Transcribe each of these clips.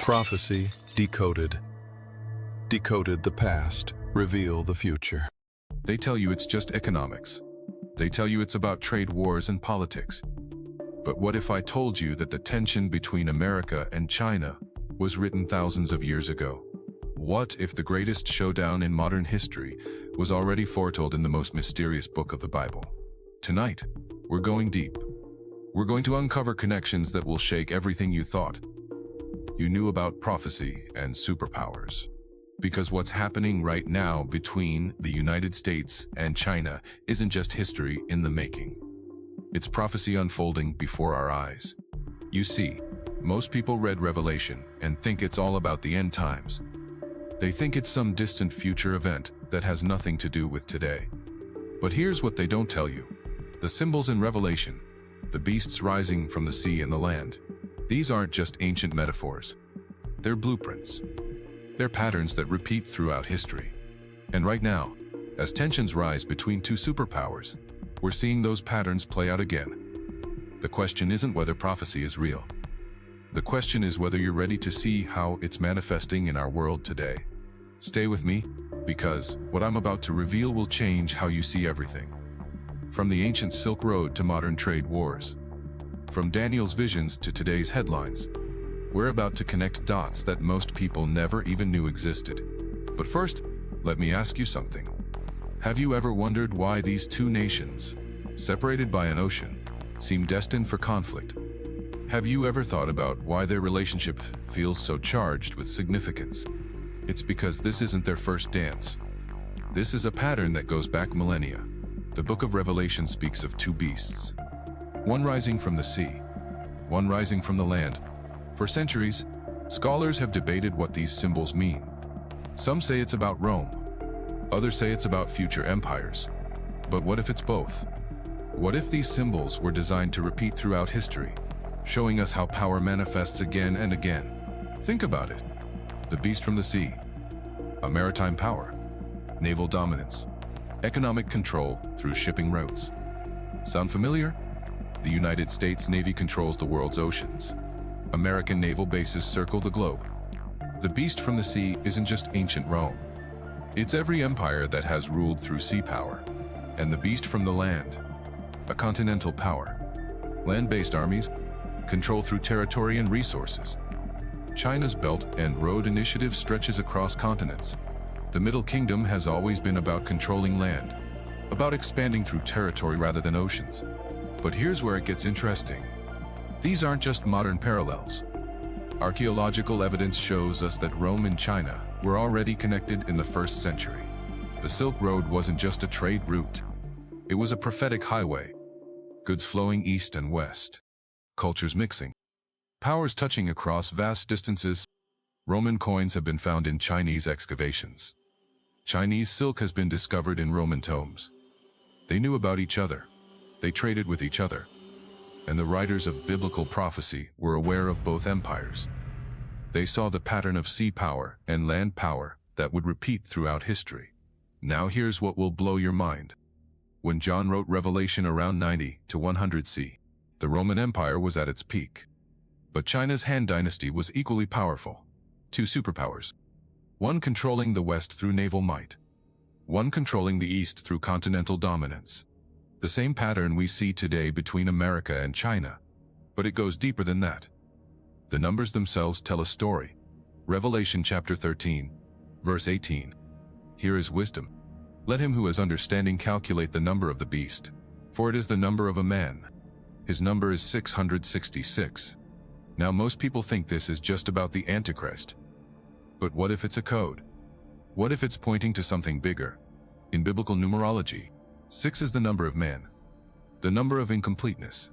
Prophecy Decoded. Decoded the past, reveal the future. They tell you it's just economics. They tell you it's about trade wars and politics. But what if I told you that the tension between America and China was written thousands of years ago? What if the greatest showdown in modern history was already foretold in the most mysterious book of the Bible? Tonight, we're going deep. We're going to uncover connections that will shake everything you thought you knew about prophecy and superpowers. Because what's happening right now between the United States and China isn't just history in the making. It's prophecy unfolding before our eyes. You see, most people read Revelation and think it's all about the end times. They think it's some distant future event that has nothing to do with today. But here's what they don't tell you. The symbols in Revelation, the beasts rising from the sea and the land, these aren't just ancient metaphors. They're blueprints. They're patterns that repeat throughout history. And right now, as tensions rise between two superpowers, we're seeing those patterns play out again. The question isn't whether prophecy is real. The question is whether you're ready to see how it's manifesting in our world today. Stay with me, because what I'm about to reveal will change how you see everything. From the ancient Silk Road to modern trade wars. From Daniel's visions to today's headlines. We're about to connect dots that most people never even knew existed. But first, let me ask you something. Have you ever wondered why these two nations, separated by an ocean, seem destined for conflict? Have you ever thought about why their relationship feels so charged with significance? It's because this isn't their first dance. This is a pattern that goes back millennia. The book of Revelation speaks of two beasts. One rising from the sea, one rising from the land. For centuries, scholars have debated what these symbols mean. Some say it's about Rome. Others say it's about future empires. But what if it's both? What if these symbols were designed to repeat throughout history, showing us how power manifests again and again? Think about it. The beast from the sea, a maritime power, naval dominance, economic control through shipping routes. Sound familiar? The United States Navy controls the world's oceans. American naval bases circle the globe. The beast from the sea isn't just ancient Rome. It's every empire that has ruled through sea power. And the beast from the land, a continental power. Land-based armies, control through territory and resources. China's Belt and Road Initiative stretches across continents. The Middle Kingdom has always been about controlling land, about expanding through territory rather than oceans. But here's where it gets interesting. These aren't just modern parallels. Archaeological evidence shows us that Rome and China were already connected in the 1st century. The Silk Road wasn't just a trade route. It was a prophetic highway. Goods flowing east and west. Cultures mixing. Powers touching across vast distances. Roman coins have been found in Chinese excavations. Chinese silk has been discovered in Roman tombs. They knew about each other. They traded with each other. And the writers of biblical prophecy were aware of both empires. They saw the pattern of sea power and land power that would repeat throughout history. Now here's what will blow your mind. When John wrote Revelation around 90 to 100 C, the Roman Empire was at its peak. But China's Han Dynasty was equally powerful. Two superpowers. One controlling the West through naval might. One controlling the East through continental dominance. The same pattern we see today between America and China. But it goes deeper than that. The numbers themselves tell a story. Revelation chapter 13, verse 18. Here is wisdom. Let him who has understanding calculate the number of the beast, for it is the number of a man. His number is 666. Now most people think this is just about the Antichrist. But what if it's a code? What if it's pointing to something bigger? In biblical numerology, 6 is the number of man, the number of incompleteness,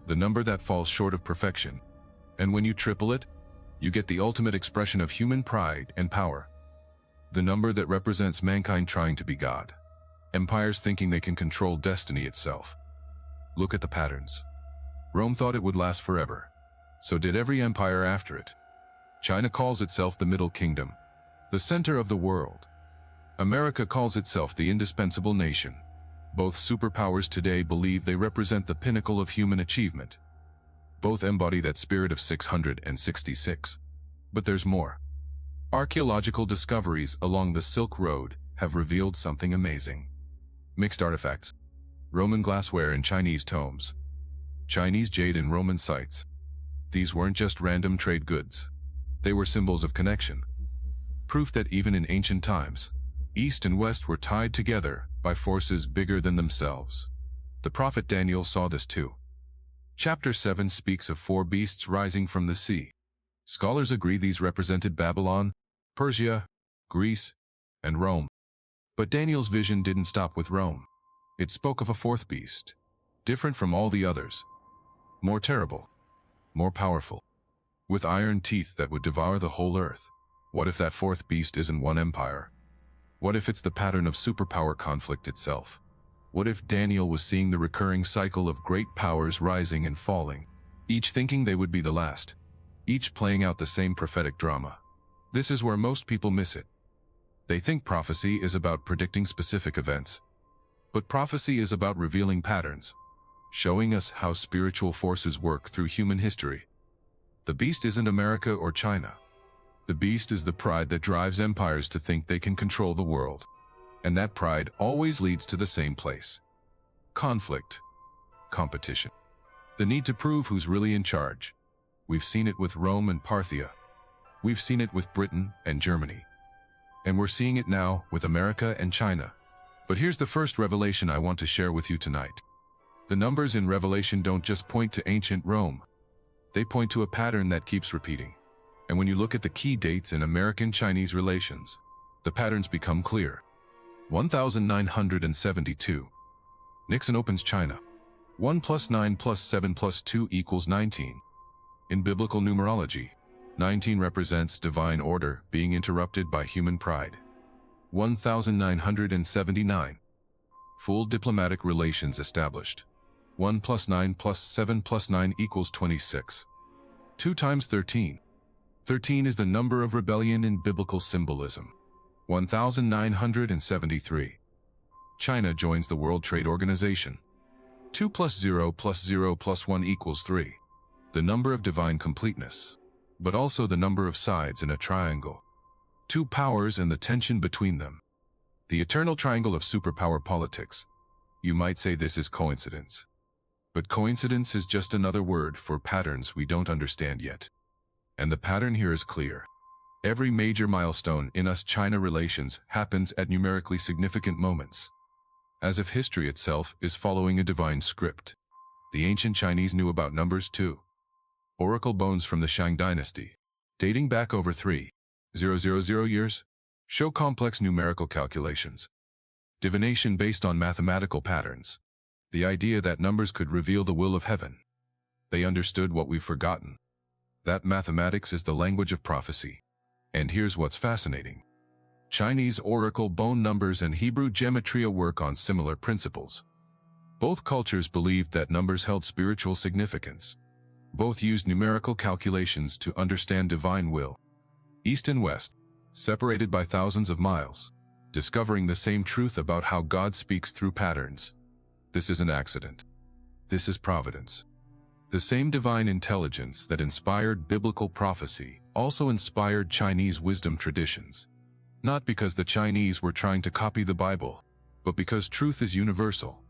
the number that falls short of perfection. And when you triple it, you get the ultimate expression of human pride and power. The number that represents mankind trying to be God. Empires thinking they can control destiny itself. Look at the patterns. Rome thought it would last forever. So did every empire after it. China calls itself the Middle Kingdom, the center of the world. America calls itself the indispensable nation. Both superpowers today believe they represent the pinnacle of human achievement. Both embody that spirit of 666. But there's more. Archaeological discoveries along the Silk Road have revealed something amazing. Mixed artifacts, Roman glassware in Chinese tombs, Chinese jade in Roman sites. These weren't just random trade goods. They were symbols of connection. Proof that even in ancient times, East and West were tied together by forces bigger than themselves. The prophet Daniel saw this too. Chapter 7 speaks of 4 beasts rising from the sea. Scholars agree these represented Babylon, Persia, Greece, and Rome. But Daniel's vision didn't stop with Rome. It spoke of a 4th beast, different from all the others, more terrible, more powerful, with iron teeth that would devour the whole earth. What if that 4th beast isn't one empire? What if it's the pattern of superpower conflict itself? What if Daniel was seeing the recurring cycle of great powers rising and falling, each thinking they would be the last, each playing out the same prophetic drama? This is where most people miss it. They think prophecy is about predicting specific events. But prophecy is about revealing patterns, showing us how spiritual forces work through human history. The beast isn't America or China. The beast is the pride that drives empires to think they can control the world. And that pride always leads to the same place: conflict, competition, the need to prove who's really in charge. We've seen it with Rome and Parthia. We've seen it with Britain and Germany. And we're seeing it now with America and China. But here's the first revelation I want to share with you tonight. The numbers in Revelation don't just point to ancient Rome. They point to a pattern that keeps repeating. And when you look at the key dates in American-Chinese relations, the patterns become clear. 1972. Nixon opens China. 1 + 9 + 7 + 2 = 19. In biblical numerology, 19 represents divine order being interrupted by human pride. 1979. Full diplomatic relations established. 1 + 9 + 7 + 9 = 26. 2 times 13. 13 is the number of rebellion in biblical symbolism. 1973. China joins the World Trade Organization. 2 + 0 + 0 + 1 = 3. The number of divine completeness, but also the number of sides in a triangle. 2 powers and the tension between them. The eternal triangle of superpower politics. You might say this is coincidence. But coincidence is just another word for patterns we don't understand yet. And the pattern here is clear. Every major milestone in US-China relations happens at numerically significant moments, as if history itself is following a divine script. The ancient Chinese knew about numbers too. Oracle bones from the Shang dynasty, dating back over 3,000 years, show complex numerical calculations. Divination based on mathematical patterns. The idea that numbers could reveal the will of heaven. They understood what we've forgotten. That mathematics is the language of prophecy. And here's what's fascinating. Chinese oracle bone numbers and Hebrew gematria work on similar principles. Both cultures believed that numbers held spiritual significance. Both used numerical calculations to understand divine will. East and West, separated by thousands of miles, discovering the same truth about how God speaks through patterns. This isn't accident. This is providence. The same divine intelligence that inspired biblical prophecy also inspired Chinese wisdom traditions. Not because the Chinese were trying to copy the Bible, but because truth is universal.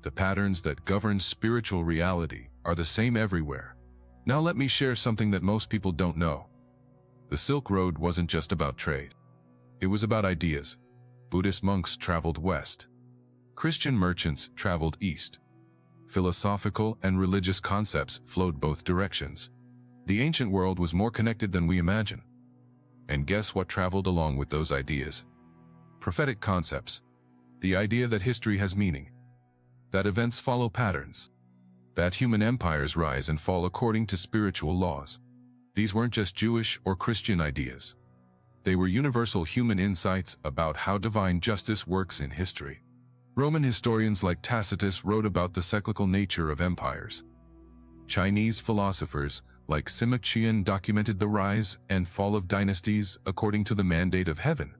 The patterns that govern spiritual reality are the same everywhere. Now let me share something that most people don't know. The Silk Road wasn't just about trade. It was about ideas. Buddhist monks traveled west. Christian merchants traveled east. Philosophical and religious concepts flowed both directions. The ancient world was more connected than we imagine. And guess what traveled along with those ideas? Prophetic concepts. The idea that history has meaning. That events follow patterns. That human empires rise and fall according to spiritual laws. These weren't just Jewish or Christian ideas. They were universal human insights about how divine justice works in history. Roman historians like Tacitus wrote about the cyclical nature of empires. Chinese philosophers like Sima documented the rise and fall of dynasties according to the mandate of heaven.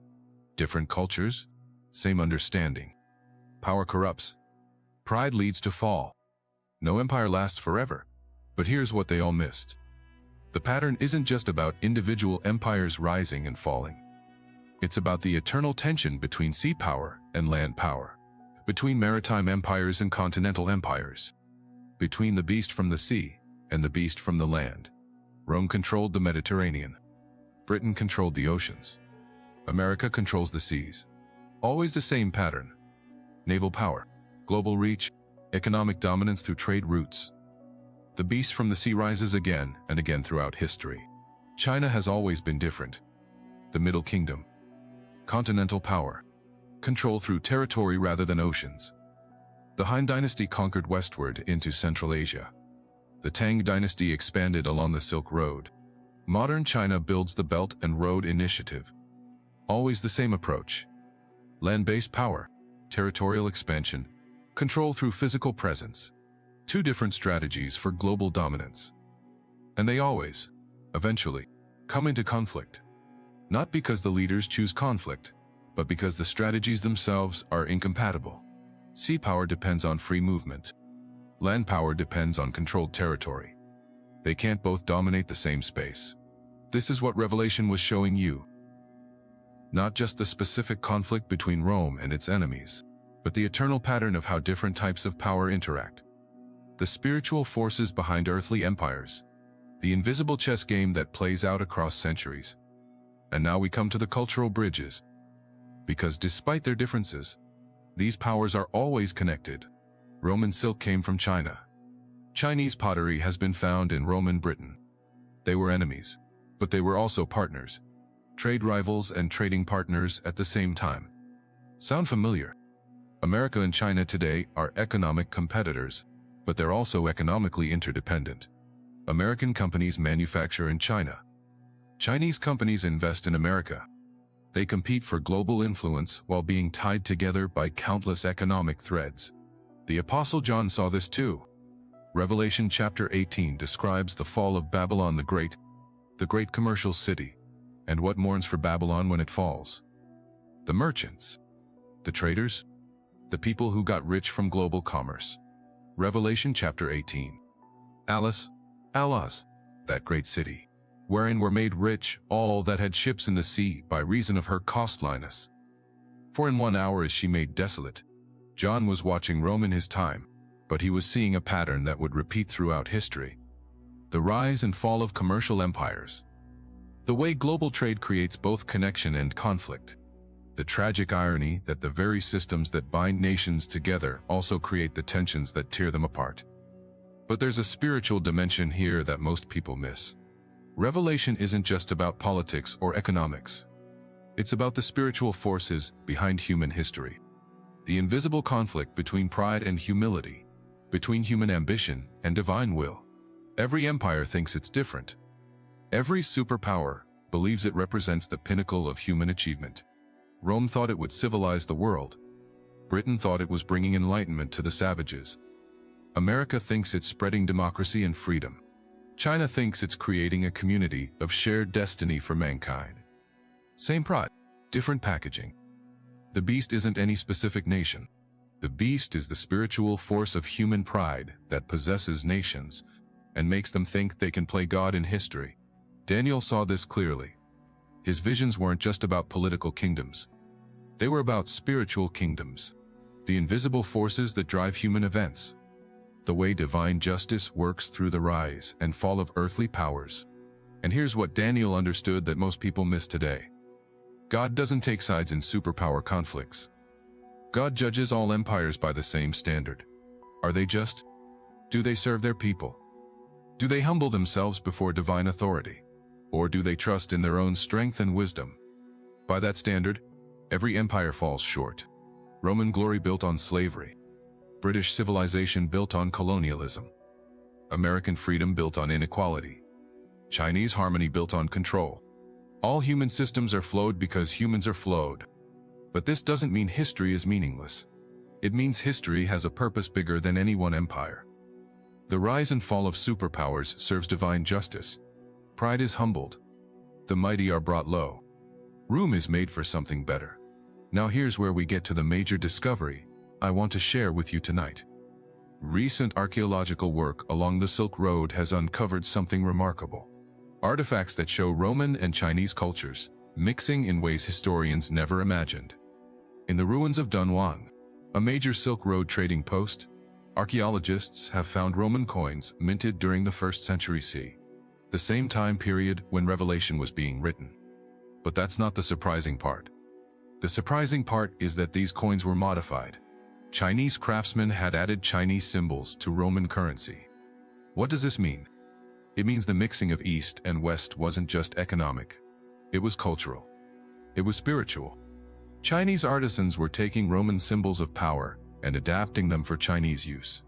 Different cultures, same understanding. Power corrupts. Pride leads to fall. No empire lasts forever. But here's what they all missed. The pattern isn't just about individual empires rising and falling. It's about the eternal tension between sea power and land power, between maritime empires and continental empires, between the beast from the sea and the beast from the land. Rome controlled the Mediterranean. Britain controlled the oceans. America controls the seas. Always the same pattern. Naval power, global reach, economic dominance through trade routes. The beast from the sea rises again and again throughout history. China has always been different. The Middle Kingdom. Continental power. Control through territory rather than oceans. The Han Dynasty conquered westward into Central Asia. The Tang Dynasty expanded along the Silk Road. Modern China builds the Belt and Road Initiative. Always the same approach. Land-based power, territorial expansion, control through physical presence. Two different strategies for global dominance. And they always, eventually, come into conflict. Not because the leaders choose conflict, but because the strategies themselves are incompatible. Sea power depends on free movement. Land power depends on controlled territory. They can't both dominate the same space. This is what Revelation was showing you. Not just the specific conflict between Rome and its enemies, but the eternal pattern of how different types of power interact. The spiritual forces behind earthly empires. The invisible chess game that plays out across centuries. And now we come to the cultural bridges. Because despite their differences, these powers are always connected. Roman silk came from China. Chinese pottery has been found in Roman Britain. They were enemies, but they were also partners. Trade rivals and trading partners at the same time. Sound familiar? America and China today are economic competitors, but they're also economically interdependent. American companies manufacture in China. Chinese companies invest in America. They compete for global influence while being tied together by countless economic threads. The Apostle John saw this too. Revelation chapter 18 describes the fall of Babylon the great commercial city, and what mourns for Babylon when it falls. The merchants, the traders, the people who got rich from global commerce. Revelation chapter 18. Alas, that great city, wherein were made rich all that had ships in the sea by reason of her costliness. For in 1 hour is she made desolate. John was watching Rome in his time, but he was seeing a pattern that would repeat throughout history. The rise and fall of commercial empires. The way global trade creates both connection and conflict. The tragic irony that the very systems that bind nations together also create the tensions that tear them apart. But there's a spiritual dimension here that most people miss. Revelation isn't just about politics or economics. It's about the spiritual forces behind human history. The invisible conflict between pride and humility, between human ambition and divine will. Every empire thinks it's different. Every superpower believes it represents the pinnacle of human achievement. Rome thought it would civilize the world. Britain thought it was bringing enlightenment to the savages. America thinks it's spreading democracy and freedom. China thinks it's creating a community of shared destiny for mankind. Same pride, different packaging. The beast isn't any specific nation. The beast is the spiritual force of human pride that possesses nations and makes them think they can play God in history. Daniel saw this clearly. His visions weren't just about political kingdoms. They were about spiritual kingdoms, the invisible forces that drive human events, the way divine justice works through the rise and fall of earthly powers. And here's what Daniel understood that most people miss today. God doesn't take sides in superpower conflicts. God judges all empires by the same standard. Are they just? Do they serve their people? Do they humble themselves before divine authority? Or do they trust in their own strength and wisdom? By that standard, every empire falls short. Roman glory built on slavery. British civilization built on colonialism. American freedom built on inequality. Chinese harmony built on control. All human systems are flawed because humans are flawed. But this doesn't mean history is meaningless. It means history has a purpose bigger than any one empire. The rise and fall of superpowers serves divine justice. Pride is humbled. The mighty are brought low. Room is made for something better. Now here's where we get to the major discovery I want to share with you tonight. Recent archaeological work along the Silk Road has uncovered something remarkable. Artifacts that show Roman and Chinese cultures, mixing in ways historians never imagined. In the ruins of Dunhuang, a major Silk Road trading post, archaeologists have found Roman coins minted during the 1st century CE, the same time period when Revelation was being written. But that's not the surprising part. The surprising part is that these coins were modified. Chinese craftsmen had added Chinese symbols to Roman currency. What does this mean? It means the mixing of East and West wasn't just economic. It was cultural. It was spiritual. Chinese artisans were taking Roman symbols of power and adapting them for Chinese use.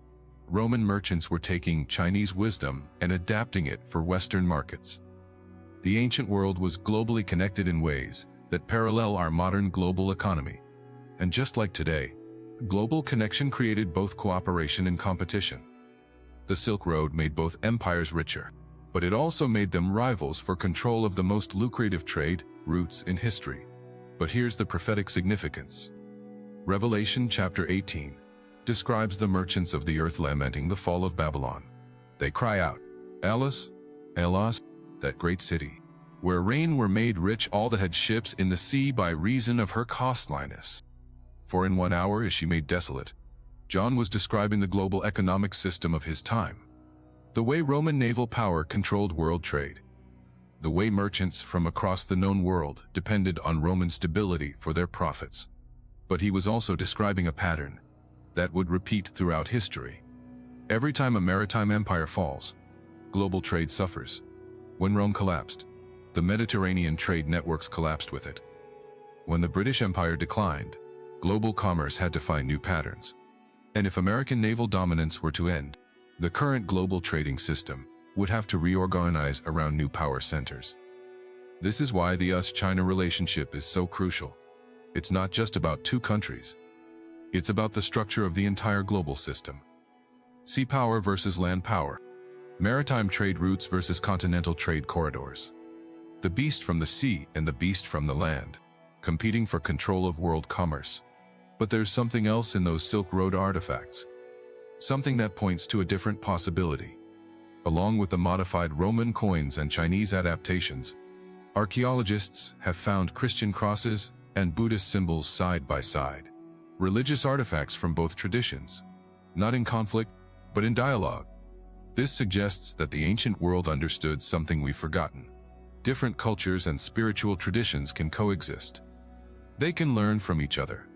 Roman merchants were taking Chinese wisdom and adapting it for Western markets. The ancient world was globally connected in ways that parallel our modern global economy. And just like today, global connection created both cooperation and competition. The Silk Road made both empires richer, but it also made them rivals for control of the most lucrative trade routes in history. But here's the prophetic significance. Revelation chapter 18 describes the merchants of the earth lamenting the fall of Babylon. They cry out, "Alas, alas, that great city, where rain were made rich all that had ships in the sea by reason of her costliness. For in 1 hour is she made desolate." John was describing the global economic system of his time. The way Roman naval power controlled world trade. The way merchants from across the known world depended on Roman stability for their profits. But he was also describing a pattern that would repeat throughout history. Every time a maritime empire falls, global trade suffers. When Rome collapsed, the Mediterranean trade networks collapsed with it. When the British Empire declined, global commerce had to find new patterns. And if American naval dominance were to end, the current global trading system would have to reorganize around new power centers. This is why the US-China relationship is so crucial. It's not just about two countries. It's about the structure of the entire global system. Sea power versus land power. Maritime trade routes versus continental trade corridors. The beast from the sea and the beast from the land, competing for control of world commerce. But there's something else in those Silk Road artifacts. Something that points to a different possibility. Along with the modified Roman coins and Chinese adaptations, archaeologists have found Christian crosses and Buddhist symbols side by side. Religious artifacts from both traditions, not in conflict, but in dialogue. This suggests that the ancient world understood something we've forgotten. Different cultures and spiritual traditions can coexist. They can learn from each other.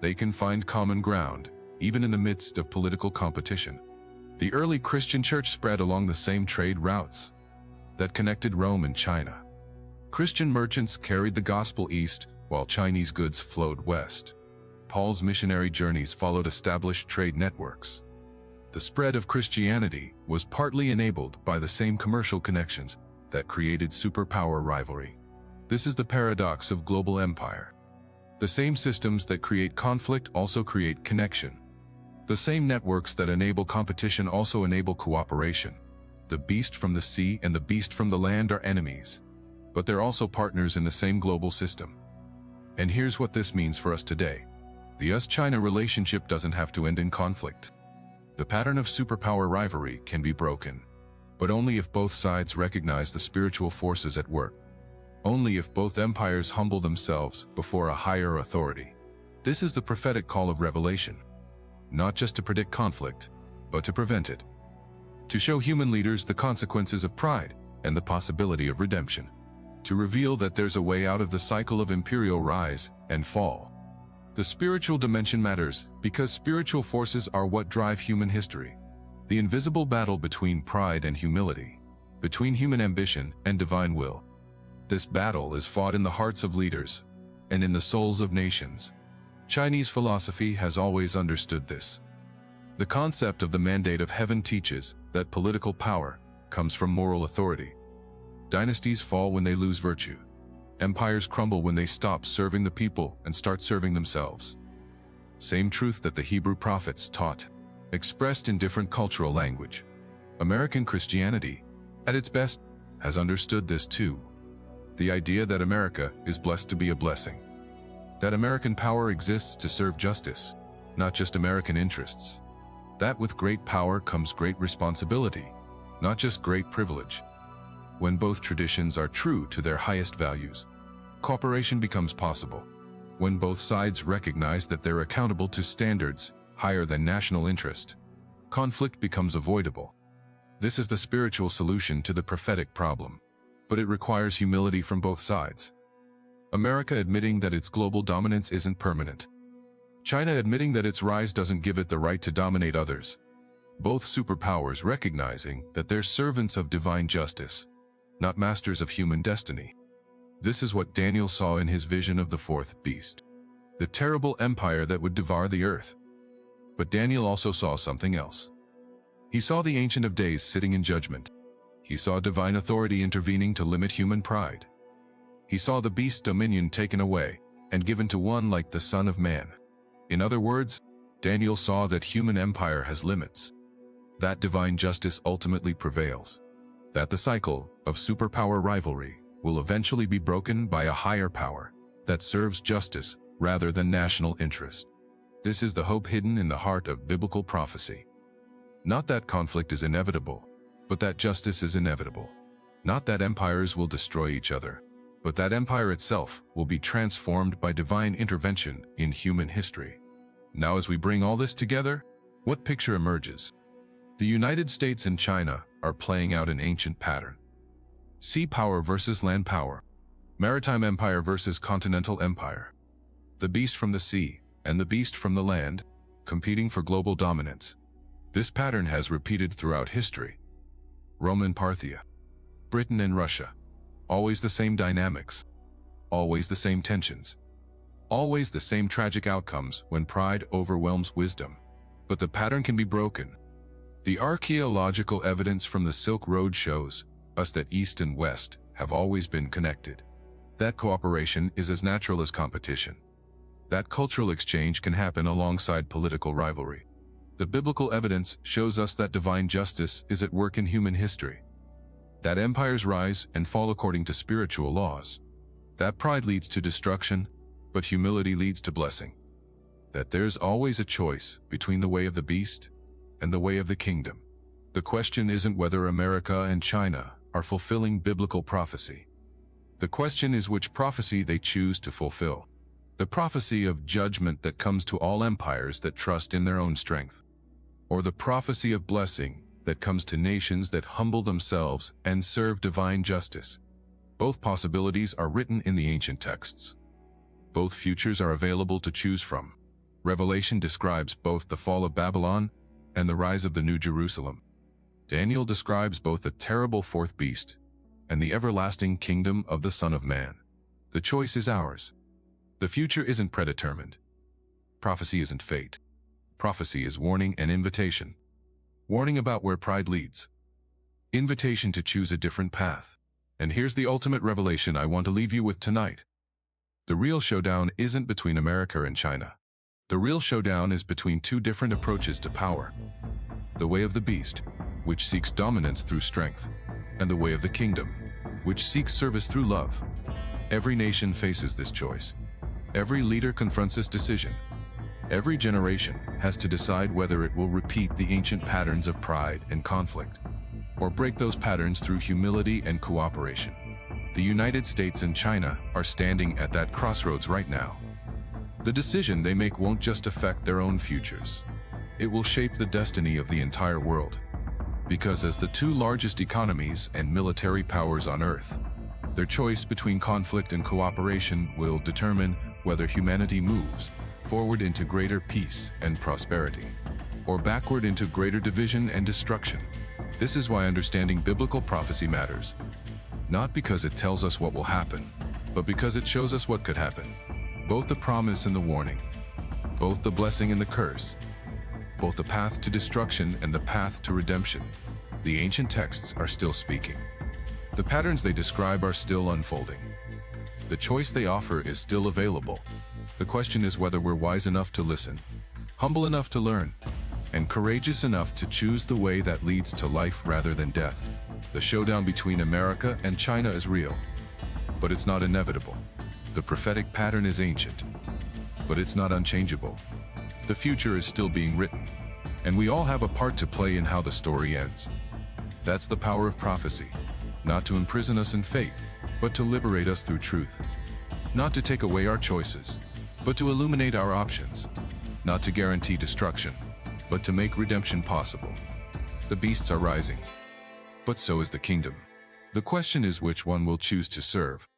They can find common ground, even in the midst of political competition. The early Christian church spread along the same trade routes that connected Rome and China. Christian merchants carried the gospel east, while Chinese goods flowed west. Paul's missionary journeys followed established trade networks. The spread of Christianity was partly enabled by the same commercial connections that created superpower rivalry. This is the paradox of global empire. The same systems that create conflict also create connection. The same networks that enable competition also enable cooperation. The beast from the sea and the beast from the land are enemies, but they're also partners in the same global system. And here's what this means for us today. The US-China relationship doesn't have to end in conflict. The pattern of superpower rivalry can be broken, but only if both sides recognize the spiritual forces at work. Only if both empires humble themselves before a higher authority. This is the prophetic call of Revelation. Not just to predict conflict, but to prevent it. To show human leaders the consequences of pride and the possibility of redemption. To reveal that there's a way out of the cycle of imperial rise and fall. The spiritual dimension matters because spiritual forces are what drive human history. The invisible battle between pride and humility, between human ambition and divine will. This battle is fought in the hearts of leaders and in the souls of nations. Chinese philosophy has always understood this. The concept of the mandate of heaven teaches that political power comes from moral authority. Dynasties fall when they lose virtue. Empires crumble when they stop serving the people and start serving themselves. Same truth that the Hebrew prophets taught, expressed in different cultural language. American Christianity, at its best, has understood this too. The idea that America is blessed to be a blessing. That American power exists to serve justice, not just American interests. That with great power comes great responsibility, not just great privilege. when both traditions are true to their highest values. Cooperation becomes possible when both sides recognize that they're accountable to standards higher than national interest. Conflict becomes avoidable. This is the spiritual solution to the prophetic problem, but it requires humility from both sides. America admitting that its global dominance isn't permanent. China admitting that its rise doesn't give it the right to dominate others. Both superpowers recognizing that they're servants of divine justice, not masters of human destiny. This is what Daniel saw in his vision of the fourth beast, the terrible empire that would devour the earth. But Daniel also saw something else. He saw the Ancient of Days sitting in judgment. He saw divine authority intervening to limit human pride. He saw the beast's dominion taken away and given to one like the Son of Man. In other words, Daniel saw that human empire has limits, that divine justice ultimately prevails, that the cycle of superpower rivalry will eventually be broken by a higher power that serves justice rather than national interest. This is the hope hidden in the heart of biblical prophecy. Not that conflict is inevitable, but that justice is inevitable. Not that empires will destroy each other, but that empire itself will be transformed by divine intervention in human history. Now, as we bring all this together, what picture emerges? The United States and China are playing out an ancient pattern. Sea power versus land power. Maritime empire versus continental empire. The beast from the sea and the beast from the land, competing for global dominance. This pattern has repeated throughout history. Rome and Parthia, Britain and Russia. Always the same dynamics. Always the same tensions. Always the same tragic outcomes when pride overwhelms wisdom. But the pattern can be broken. The archaeological evidence from the Silk Road shows us that East and West have always been connected. That cooperation is as natural as competition. That cultural exchange can happen alongside political rivalry. The biblical evidence shows us that divine justice is at work in human history. That empires rise and fall according to spiritual laws. That pride leads to destruction, but humility leads to blessing. That there's always a choice between the way of the beast and the way of the kingdom. The question isn't whether America and China are fulfilling biblical prophecy. The question is which prophecy they choose to fulfill. The prophecy of judgment that comes to all empires that trust in their own strength, or the prophecy of blessing that comes to nations that humble themselves and serve divine justice. Both possibilities are written in the ancient texts. Both futures are available to choose from. Revelation describes both the fall of Babylon and the rise of the New Jerusalem. Daniel describes both the terrible fourth beast and the everlasting kingdom of the Son of Man. The choice is ours. The future isn't predetermined. Prophecy isn't fate. Prophecy is warning and invitation. Warning about where pride leads. Invitation to choose a different path. And here's the ultimate revelation I want to leave you with tonight. The real showdown isn't between America and China. The real showdown is between two different approaches to power. The way of the beast, which seeks dominance through strength, and the way of the kingdom, which seeks service through love. Every nation faces this choice. Every leader confronts this decision. Every generation has to decide whether it will repeat the ancient patterns of pride and conflict, or break those patterns through humility and cooperation. The United States and China are standing at that crossroads right now. The decision they make won't just affect their own futures. It will shape the destiny of the entire world. Because as the two largest economies and military powers on Earth, their choice between conflict and cooperation will determine whether humanity moves forward into greater peace and prosperity, or backward into greater division and destruction. This is why understanding biblical prophecy matters. Not because it tells us what will happen, but because it shows us what could happen. Both the promise and the warning, both the blessing and the curse, both the path to destruction and the path to redemption. The ancient texts are still speaking. The patterns they describe are still unfolding. The choice they offer is still available. The question is whether we're wise enough to listen, humble enough to learn, and courageous enough to choose the way that leads to life rather than death. The showdown between America and China is real, but it's not inevitable. The prophetic pattern is ancient, but it's not unchangeable. The future is still being written, and we all have a part to play in how the story ends. That's the power of prophecy. not to imprison us in fate, but to liberate us through truth. Not to take away our choices, but to illuminate our options. Not to guarantee destruction, but to make redemption possible. The beasts are rising, but so is the kingdom. The question is which one will choose to serve.